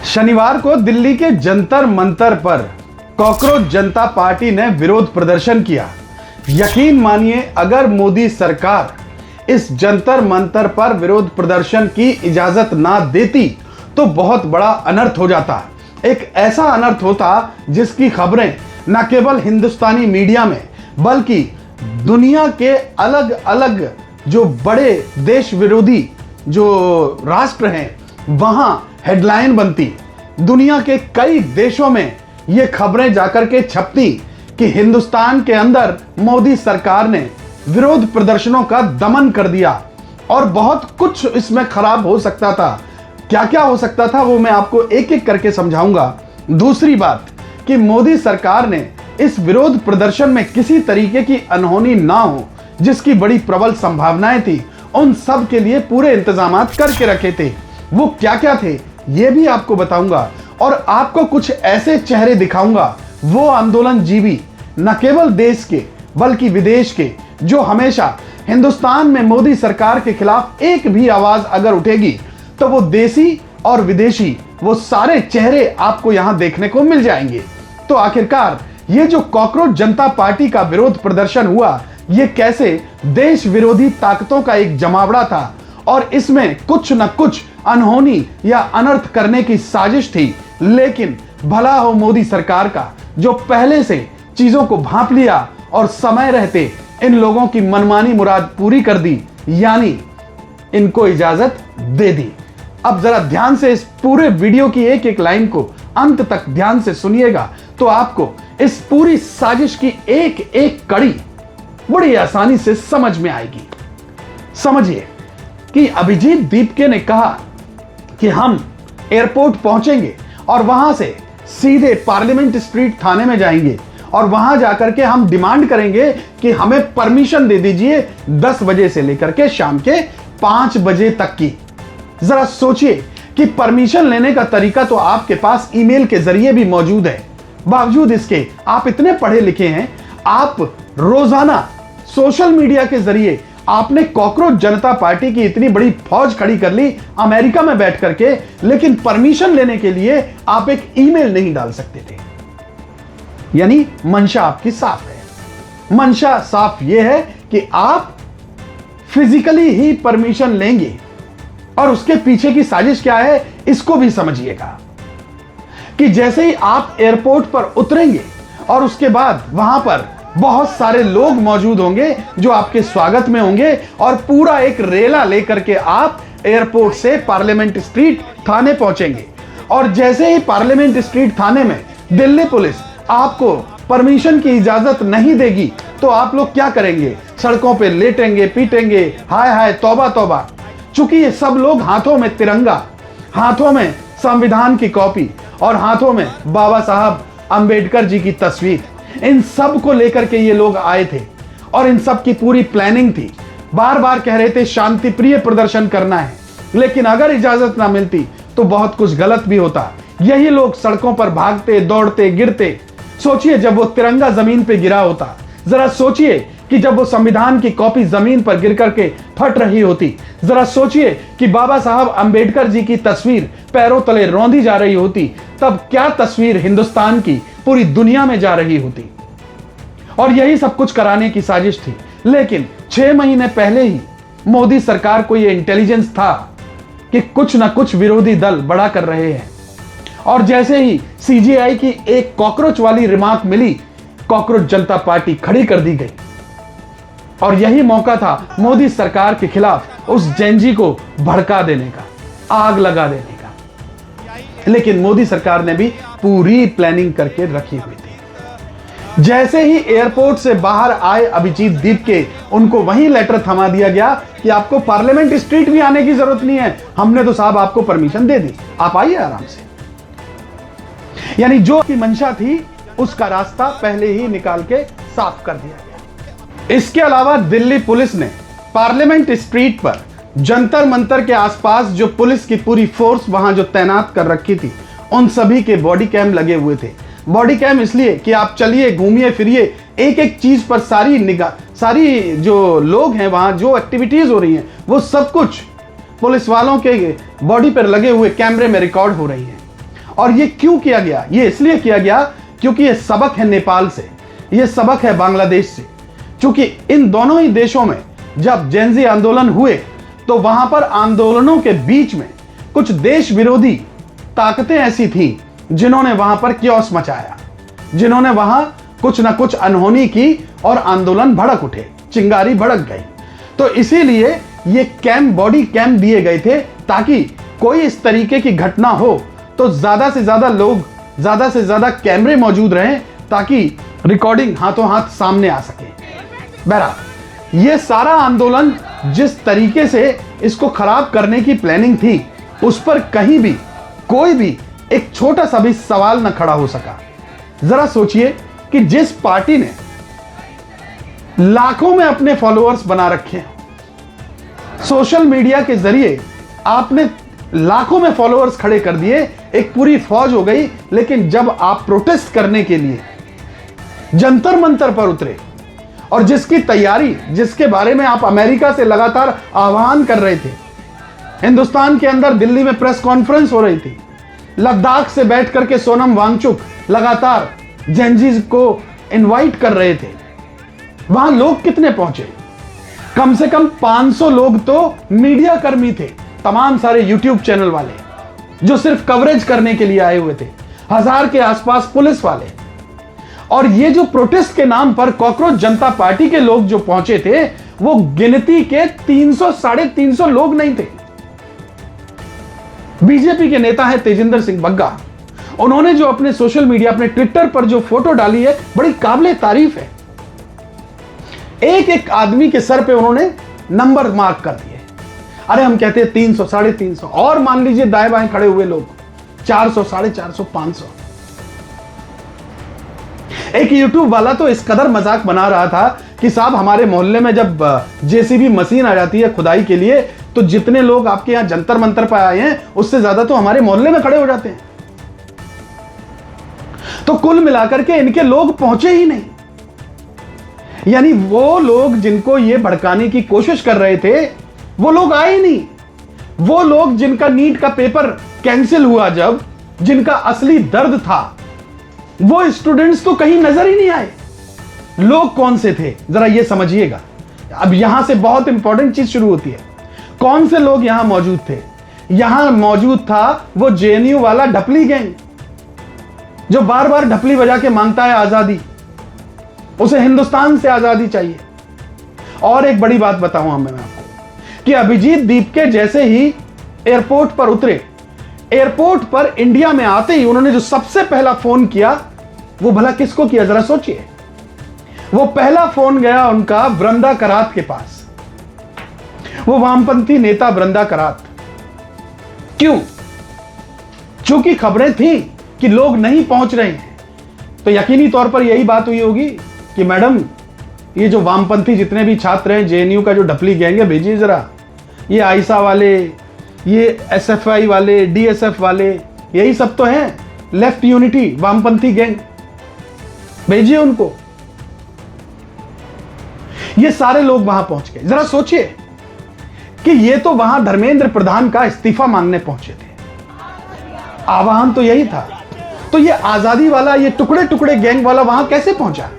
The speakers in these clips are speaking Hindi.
शनिवार को दिल्ली के जंतर मंतर पर कॉकरोच जनता पार्टी ने विरोध प्रदर्शन किया। यकीन मानिए, अगर मोदी सरकार इस जंतर मंतर पर विरोध प्रदर्शन की इजाजत ना देती तो बहुत बड़ा अनर्थ हो जाता। एक ऐसा अनर्थ होता जिसकी खबरें न केवल हिंदुस्तानी मीडिया में बल्कि दुनिया के अलग अलग जो बड़े देश विरोधी जो राष्ट्र हैं वहां हेडलाइन बनती। दुनिया के कई देशों में ये खबरें जाकर के छपती कि हिंदुस्तान के अंदर मोदी सरकार ने विरोध प्रदर्शनों का दमन कर दिया। और बहुत कुछ इसमें खराब हो सकता था। क्या क्या हो सकता था वो मैं आपको एक एक करके समझाऊंगा। दूसरी बात कि मोदी सरकार ने इस विरोध प्रदर्शन में किसी तरीके की अनहोनी ना हो जिसकी बड़ी प्रबल संभावनाएं थी, उन सब के लिए पूरे इंतजाम करके रखे थे। वो क्या क्या थे ये भी आपको बताऊंगा और आपको कुछ ऐसे चेहरे दिखाऊंगा, वो आंदोलन जीवी न केवल देश के बल्कि विदेश के, जो हमेशा हिंदुस्तान में मोदी सरकार के खिलाफ एक भी आवाज अगर उठेगी तो वो देसी और विदेशी वो सारे चेहरे आपको यहां देखने को मिल जाएंगे। तो आखिरकार ये जो कॉकरोच जनता पार्टी का विरोध प्रदर्शन हुआ, ये कैसे देश विरोधी ताकतों का एक जमावड़ा था और इसमें कुछ न कुछ अनहोनी या अनर्थ करने की साजिश थी। लेकिन भला हो मोदी सरकार का जो पहले से चीजों को भांप लिया और समय रहते इन लोगों की मनमानी मुराद पूरी कर दी, यानी इनको इजाजत दे दी। अब जरा ध्यान से इस पूरे वीडियो की एक एक लाइन को अंत तक ध्यान से सुनिएगा तो आपको इस पूरी साजिश की एक एक कड़ी बड़ी आसानी से समझ में आएगी। समझिए कि अभिजीत दीपके ने कहा कि हम एयरपोर्ट पहुंचेंगे और वहां से सीधे पार्लियामेंट स्ट्रीट थाने में जाएंगे और वहां जाकर के हम डिमांड करेंगे कि हमें परमिशन दे दीजिए 10 बजे से लेकर के शाम के 5 बजे तक की। जरा सोचिए कि परमिशन लेने का तरीका तो आपके पास ईमेल के जरिए भी मौजूद है। बावजूद इसके आप इतने पढ़े लिखे हैं, आप रोजाना सोशल मीडिया के जरिए आपने कॉकरोच जनता पार्टी की इतनी बड़ी फौज खड़ी कर ली अमेरिका में बैठ करके, लेकिन परमिशन लेने के लिए आप एक ईमेल नहीं डाल सकते थे। यानी मंशा आपकी साफ है। मंशा साफ यह है कि आप फिजिकली ही परमिशन लेंगे और उसके पीछे की साजिश क्या है इसको भी समझिएगा कि जैसे ही आप एयरपोर्ट पर उतरेंगे और उसके बाद वहां पर बहुत सारे लोग मौजूद होंगे जो आपके स्वागत में होंगे और पूरा एक रेला लेकर के आप एयरपोर्ट से पार्लियामेंट स्ट्रीट थाने पहुंचेंगे। और जैसे ही पार्लियामेंट स्ट्रीट थाने में दिल्ली पुलिस आपको परमिशन की इजाजत नहीं देगी तो आप लोग क्या करेंगे? सड़कों पे लेटेंगे, पीटेंगे, हाय हाय तौबा तौबा। चूंकि ये सब लोग हाथों में तिरंगा, हाथों में संविधान की कॉपी और हाथों में बाबा साहब अंबेडकर जी की तस्वीर, इन सब को लेकर के ये लोग आए थे और इन सब की पूरी प्लानिंग थी। बार बार कह रहे थे शांति प्रिय प्रदर्शन करना है, लेकिन अगर इजाजत ना मिलती तो बहुत कुछ गलत भी होता। यही लोग सड़कों पर भागते, दौड़ते, गिरते। सोचिए जब वो तिरंगा जमीन पे गिरा होता, जरा सोचिए कि जब वो संविधान की कॉपी जमीन पर गिर करके फट रही होती, जरा सोचिए कि बाबा साहब अंबेडकर जी की तस्वीर पैरों तले रौंदी जा रही होती, तब क्या तस्वीर हिंदुस्तान की पूरी दुनिया में जा रही होती। और यही सब कुछ कराने की साजिश थी। लेकिन 6 महीने पहले ही मोदी सरकार को यह इंटेलिजेंस था कि कुछ ना कुछ विरोधी दल बड़ा कर रहे हैं। और जैसे ही सीजेआई की एक कॉकरोच वाली रिमार्क मिली, कॉकरोच जनता पार्टी खड़ी कर दी गई। और यही मौका था मोदी सरकार के खिलाफ उस जेनजी को भड़का देने का, आग लगा देने का। लेकिन मोदी सरकार ने भी पूरी प्लानिंग करके रखी हुई थी। जैसे ही एयरपोर्ट से बाहर आए अभिजीत दीपके, उनको वहीं लेटर थमा दिया गया कि आपको पार्लियामेंट स्ट्रीट भी आने की जरूरत नहीं है, हमने तो साहब आपको परमिशन दे दी, आप आइए आराम से। यानी जो की मंशा थी उसका रास्ता पहले ही निकाल के साफ कर दिया गया। इसके अलावा दिल्ली पुलिस ने पार्लियामेंट स्ट्रीट पर जंतर मंतर के आसपास जो पुलिस की पूरी फोर्स वहां जो तैनात कर रखी थी, उन सभी के बॉडी कैम लगे हुए थे। बॉडी कैम इसलिए कि आप चलिए, घूमिए फिरिए, एक एक चीज पर सारी निगाह, सारी जो लोग हैं वहां जो एक्टिविटीज हो रही हैं वो सब कुछ पुलिस वालों के बॉडी पर लगे हुए कैमरे में रिकॉर्ड हो रही है। और ये क्यों किया गया? ये इसलिए किया गया क्योंकि ये सबक है नेपाल से, ये सबक है बांग्लादेश से। क्योंकि इन दोनों ही देशों में जब जेनजी आंदोलन हुए तो वहां पर आंदोलनों के बीच में कुछ देश विरोधी ताकतें ऐसी थीं जिन्होंने वहां पर क्योस मचाया, जिन्होंने वहां कुछ ना कुछ अनहोनी की और आंदोलन भड़क उठे, चिंगारी भड़क गई। तो इसीलिए ये कैंप, बॉडी कैंप दिए गए थे ताकि कोई इस तरीके की घटना हो तो ज्यादा से ज्यादा लोग, ज्यादा से ज्यादा कैमरे मौजूद रहें ताकि रिकॉर्डिंग हाथों हाथ सामने आ सके। बहरहाल ये सारा आंदोलन जिस तरीके से इसको खराब करने की प्लानिंग थी, उस पर कहीं भी कोई भी एक छोटा सा भी सवाल न खड़ा हो सका। जरा सोचिए कि जिस पार्टी ने लाखों में अपने फॉलोअर्स बना रखे हैं, सोशल मीडिया के जरिए आपने लाखों में फॉलोअर्स खड़े कर दिए, एक पूरी फौज हो गई, लेकिन जब आप प्रोटेस्ट करने के लिए जंतर मंतर पर उतरे और जिसकी तैयारी, जिसके बारे में आप अमेरिका से लगातार आह्वान कर रहे थे, हिंदुस्तान के अंदर दिल्ली में प्रेस कॉन्फ्रेंस हो रही थी, लद्दाख से बैठ करके सोनम वांगचुक लगातार जेनजीज को इनवाइट कर रहे थे, वहां लोग कितने पहुंचे? कम से कम 500 लोग तो मीडिया कर्मी थे, तमाम सारे यूट्यूब चैनल वाले जो सिर्फ कवरेज करने के लिए आए हुए थे, 1000 के आसपास पुलिस वाले। और ये जो प्रोटेस्ट के नाम पर कॉकरोच जनता पार्टी के लोग जो पहुंचे थे, वो गिनती के 300 साढ़े 300 लोग नहीं थे। बीजेपी के नेता है तेजिंदर सिंह बग्गा, उन्होंने जो अपने सोशल मीडिया, अपने ट्विटर पर जो फोटो डाली है, बड़ी काबिले तारीफ है। एक एक आदमी के सर पे उन्होंने नंबर मार्क कर दिए। अरे हम कहते हैं 300, साढ़े 300, और मान लीजिए दाएं बाएं खड़े हुए लोग 400, 450, 500। एक यूट्यूब वाला तो इस कदर मजाक बना रहा था कि साहब हमारे मोहल्ले में जब जेसीबी मशीन आ जाती है खुदाई के लिए, तो जितने लोग आपके यहां जंतर मंतर पर आए हैं, उससे ज्यादा तो हमारे मोहल्ले में खड़े हो जाते हैं। तो कुल मिलाकर के इनके लोग पहुंचे ही नहीं। यानी वो लोग जिनको ये भड़काने की कोशिश कर रहे थे, वो लोग आए ही नहीं। वो लोग जिनका नीट का पेपर कैंसिल हुआ, जब जिनका असली दर्द था, वो स्टूडेंट्स तो कहीं नजर ही नहीं आए। लोग कौन से थे जरा ये समझिएगा। अब यहां से बहुत इंपॉर्टेंट चीज शुरू होती है। कौन से लोग यहां मौजूद थे? यहां मौजूद था वो जेएनयू वाला ढपली गैंग, जो बार बार ढपली बजा के मांगता है आजादी, उसे हिंदुस्तान से आजादी चाहिए। और एक बड़ी बात बताऊं मैं आपको कि अभिजीत दीपके जैसे ही एयरपोर्ट पर उतरे, एयरपोर्ट पर इंडिया में आते ही उन्होंने जो सबसे पहला फोन किया, वो भला किसको किया जरा सोचिए। वो पहला फोन गया उनका वृंदा करात के पास, वो वामपंथी नेता वृंदा करात। क्यों? चूंकि खबरें थी कि लोग नहीं पहुंच रहे हैं, तो यकीनी तौर पर यही बात हुई होगी कि मैडम ये जो वामपंथी जितने भी छात्र हैं, जेएनयू का जो ढपली गैंग है, भेजिए जरा। ये आईसा वाले, ये एसएफआई वाले, डीएसएफ वाले, यही सब तो हैं, लेफ्ट यूनिटी वामपंथी गैंग, भेजिए उनको। ये सारे लोग वहां पहुंच गए। जरा सोचिए कि ये तो वहां धर्मेंद्र प्रधान का इस्तीफा मांगने पहुंचे थे, आह्वान तो यही था। तो ये आजादी वाला, ये टुकड़े टुकड़े गैंग वाला वहां कैसे पहुंचा?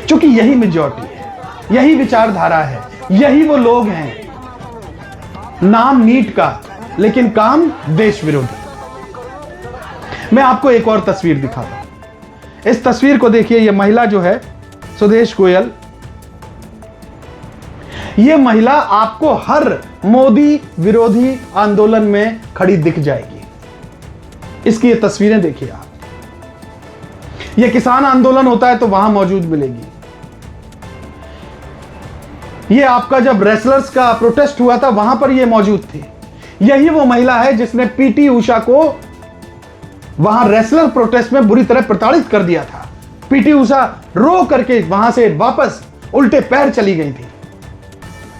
क्योंकि यही मेजॉरिटी है, यही विचारधारा है, यही वो लोग हैं। नाम नीट का, लेकिन काम देश विरोधी। मैं आपको एक और तस्वीर दिखाता हूं। इस तस्वीर को देखिए। ये महिला जो है सुदेश गोयल, ये महिला आपको हर मोदी विरोधी आंदोलन में खड़ी दिख जाएगी। इसकी ये तस्वीरें देखिए आप। ये किसान आंदोलन होता है तो वहां मौजूद मिलेगी। ये आपका जब रेसलर्स का प्रोटेस्ट हुआ था, वहां पर ये मौजूद थी। यही वो महिला है जिसने पीटी उषा को वहां रेसलर प्रोटेस्ट में बुरी तरह प्रताड़ित कर दिया था। पीटी उषा रो करके वहां से वापस उल्टे पैर चली गई थी।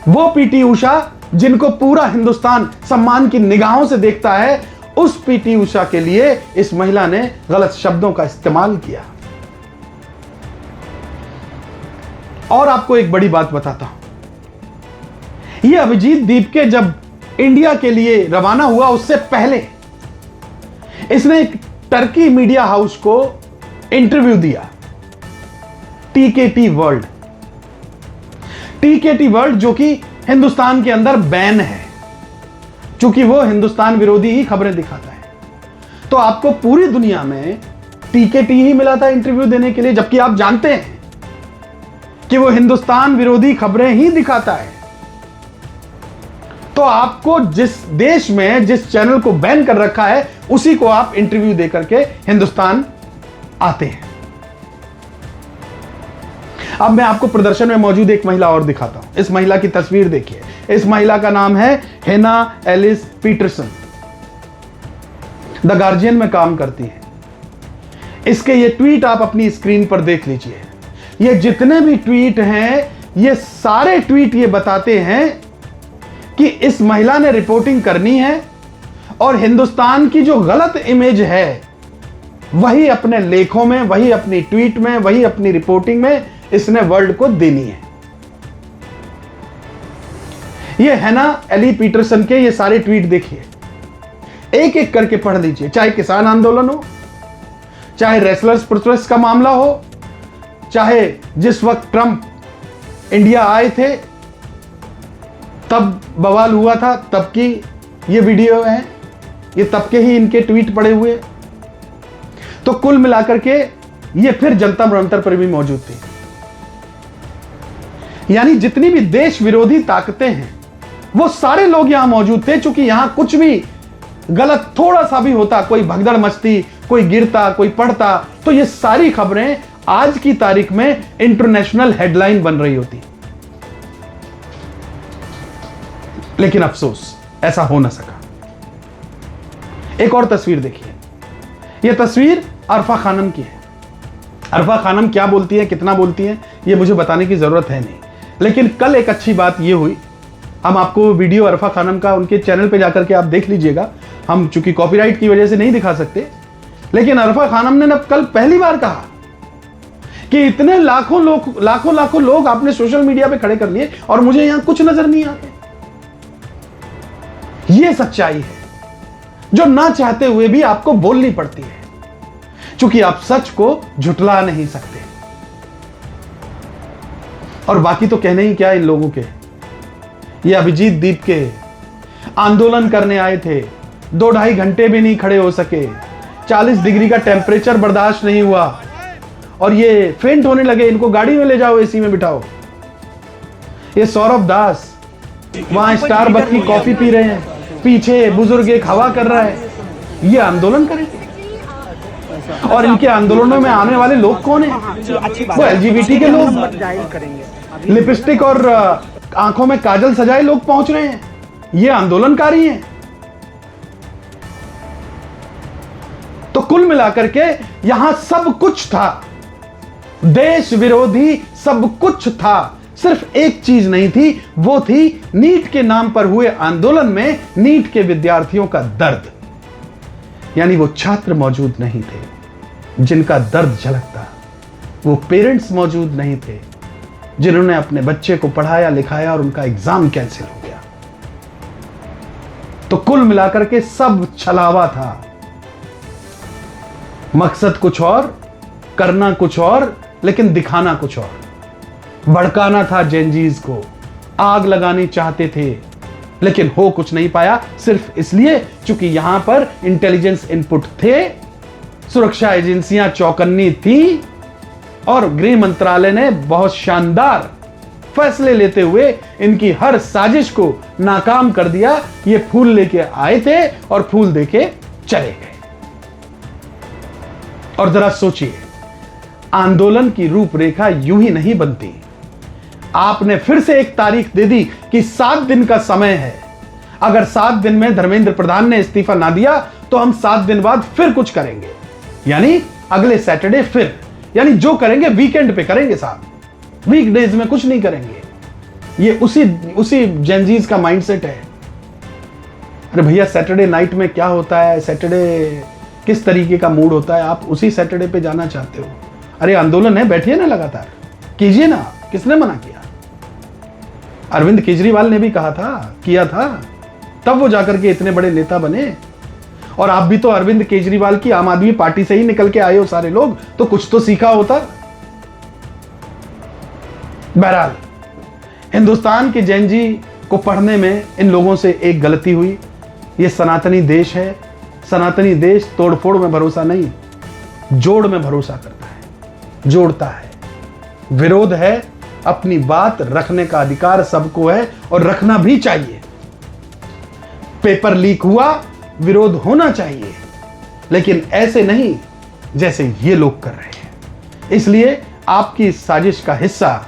वो पीटी उषा जिनको पूरा हिंदुस्तान सम्मान की निगाहों से देखता है, उस पीटी उषा के लिए इस महिला ने गलत शब्दों का इस्तेमाल किया। और आपको एक बड़ी बात बताता हूं। ये अभिजीत दीपके जब इंडिया के लिए रवाना हुआ, उससे पहले इसने एक टर्की मीडिया हाउस को इंटरव्यू दिया, टीकेटी वर्ल्ड। टीकेटी वर्ल्ड जो कि हिंदुस्तान के अंदर बैन है, क्योंकि वो हिंदुस्तान विरोधी ही खबरें दिखाता है। तो आपको पूरी दुनिया में टीकेटी ही मिला था इंटरव्यू देने के लिए, जबकि आप जानते हैं कि वो हिंदुस्तान विरोधी खबरें ही दिखाता है। तो आपको जिस देश में जिस चैनल को बैन कर रखा है, उसी को आप इंटरव्यू देकर के हिंदुस्तान आते हैं। अब मैं आपको प्रदर्शन में मौजूद एक महिला और दिखाता हूं। इस महिला की तस्वीर देखिए। इस महिला का नाम है हेना एलिस पीटरसन, द गार्जियन में काम करती है। इसके ये ट्वीट आप अपनी स्क्रीन पर देख लीजिए। ये जितने भी ट्वीट हैं, ये सारे ट्वीट ये बताते हैं कि इस महिला ने रिपोर्टिंग करनी है और हिंदुस्तान की जो गलत इमेज है वही अपने लेखों में, वही अपनी ट्वीट में, वही अपनी रिपोर्टिंग में इसने वर्ल्ड को देनी है। ये हेना एली पीटरसन के ये सारे ट्वीट देखिए, एक एक करके पढ़ लीजिए। चाहे किसान आंदोलन हो, चाहे रेसलर्स प्रोटेस्ट का मामला हो, चाहे जिस वक्त ट्रंप इंडिया आए थे तब बवाल हुआ था, तब की ये वीडियो है, ये तब के ही इनके ट्वीट पड़े हुए। तो कुल मिलाकर के ये फिर जनता मंतर पर भी मौजूद थी। यानी जितनी भी देश विरोधी ताकतें हैं वो सारे लोग यहां मौजूद थे। चूंकि यहां कुछ भी गलत थोड़ा सा भी होता, कोई भगदड़ मचती, कोई गिरता, कोई पढ़ता, तो ये सारी खबरें आज की तारीख में इंटरनेशनल हेडलाइन बन रही होती। लेकिन अफसोस ऐसा हो ना सका। एक और तस्वीर देखिए। यह तस्वीर अरफा खानम की है। अरफा खानम क्या बोलती है, कितना बोलती है, यह मुझे बताने की जरूरत है नहीं। लेकिन कल एक अच्छी बात यह हुई, हम आपको वीडियो अरफा खानम का उनके चैनल पे जाकर के आप देख लीजिएगा। हम चूंकि कॉपीराइट की वजह से नहीं दिखा सकते, लेकिन अरफा खानम ने कल पहली बार कहा कि इतने लाखों लोग आपने सोशल मीडिया पे खड़े कर लिए और मुझे यहां कुछ नजर नहीं आते। यह सच्चाई है जो ना चाहते हुए भी आपको बोलनी पड़ती है, क्योंकि आप सच को झुटला नहीं सकते। और बाकी तो कहने ही क्या इन लोगों के। ये अभिजीत दीप के आंदोलन करने आए थे, 2-2.5 घंटे भी नहीं खड़े हो सके, 40 डिग्री का टेम्परेचर बर्दाश्त नहीं हुआ और ये फेंट होने लगे। इनको गाड़ी में ले जाओ, एसी में बिठाओ। ये सौरभ दास वहां स्टारबक्स की कॉफी पी रहे हैं, पीछे बुजुर्ग एक हवा कर रहा है, ये आंदोलन करेंगे। और इनके आंदोलनों में आने वाले लोग कौन हैं? वो एलजीबीटी के लोग, लिपस्टिक और आंखों में काजल सजाए लोग पहुंच रहे हैं, ये आंदोलनकारी हैं। तो कुल मिलाकर के यहां सब कुछ था, देश विरोधी सब कुछ था। सिर्फ एक चीज नहीं थी, वो थी नीट के नाम पर हुए आंदोलन में नीट के विद्यार्थियों का दर्द। यानी वो छात्र मौजूद नहीं थे जिनका दर्द झलकता, वो पेरेंट्स मौजूद नहीं थे जिन्होंने अपने बच्चे को पढ़ाया लिखाया और उनका एग्जाम कैंसिल हो गया। तो कुल मिलाकर के सब छलावा था, मकसद कुछ और, करना कुछ और, लेकिन दिखाना कुछ और। भड़काना था जेनजीज को, आग लगानी चाहते थे, लेकिन हो कुछ नहीं पाया, सिर्फ इसलिए क्योंकि यहां पर इंटेलिजेंस इनपुट थे, सुरक्षा एजेंसियां चौकन्नी थी और गृह मंत्रालय ने बहुत शानदार फैसले लेते हुए इनकी हर साजिश को नाकाम कर दिया। ये फूल लेके आए थे और फूल देके चले गए। और जरा सोचिए, आंदोलन की रूपरेखा यूं ही नहीं बनती। आपने फिर से एक तारीख दे दी कि 7 दिन का समय है। अगर 7 दिन में धर्मेंद्र प्रधान ने इस्तीफा ना दिया तो हम 7 दिन बाद फिर कुछ करेंगे, यानी अगले सैटरडे फिर, यानी जो करेंगे वीकेंड पे करेंगे साहब, वीकडेज में कुछ नहीं करेंगे। ये उसी जेनजीज का माइंडसेट है। अरे भैया, सैटरडे नाइट में क्या होता है, सैटरडे किस तरीके का मूड होता है, आप उसी सैटरडे पे जाना चाहते हो। अरे आंदोलन है, बैठिए ना, लगातार कीजिए ना, किसने मना किया? अरविंद केजरीवाल ने भी कहा था, किया था, तब वो जाकर के इतने बड़े नेता बने। और आप भी तो अरविंद केजरीवाल की आम आदमी पार्टी से ही निकल के आए हो सारे लोग, तो कुछ तो सीखा होता। बहरहाल हिंदुस्तान के जैन जी को पढ़ने में इन लोगों से एक गलती हुई। ये सनातनी देश है, सनातनी देश तोड़फोड़ में भरोसा नहीं, जोड़ में भरोसा करता है, जोड़ता है। विरोध है, अपनी बात रखने का अधिकार सबको है और रखना भी चाहिए। पेपर लीक हुआ, विरोध होना चाहिए, लेकिन ऐसे नहीं जैसे ये लोग कर रहे हैं। इसलिए आपकी इस साजिश का हिस्सा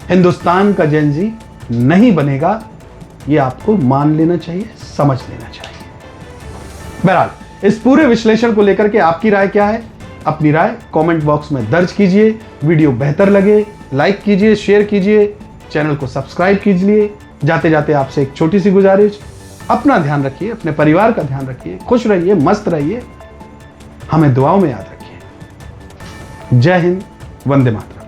हिंदुस्तान का जैन जी नहीं बनेगा, ये आपको मान लेना चाहिए, समझ लेना चाहिए। बहरहाल इस पूरे विश्लेषण को लेकर के आपकी राय क्या है? अपनी राय कमेंट बॉक्स में दर्ज कीजिए। वीडियो बेहतर लगे लाइक कीजिए, शेयर कीजिए, चैनल को सब्सक्राइब कीजिए। जाते जाते आपसे एक छोटी सी गुजारिश, अपना ध्यान रखिए, अपने परिवार का ध्यान रखिए, खुश रहिए, मस्त रहिए, हमें दुआओं में याद रखिए। जय हिंद, वंदे मातरम।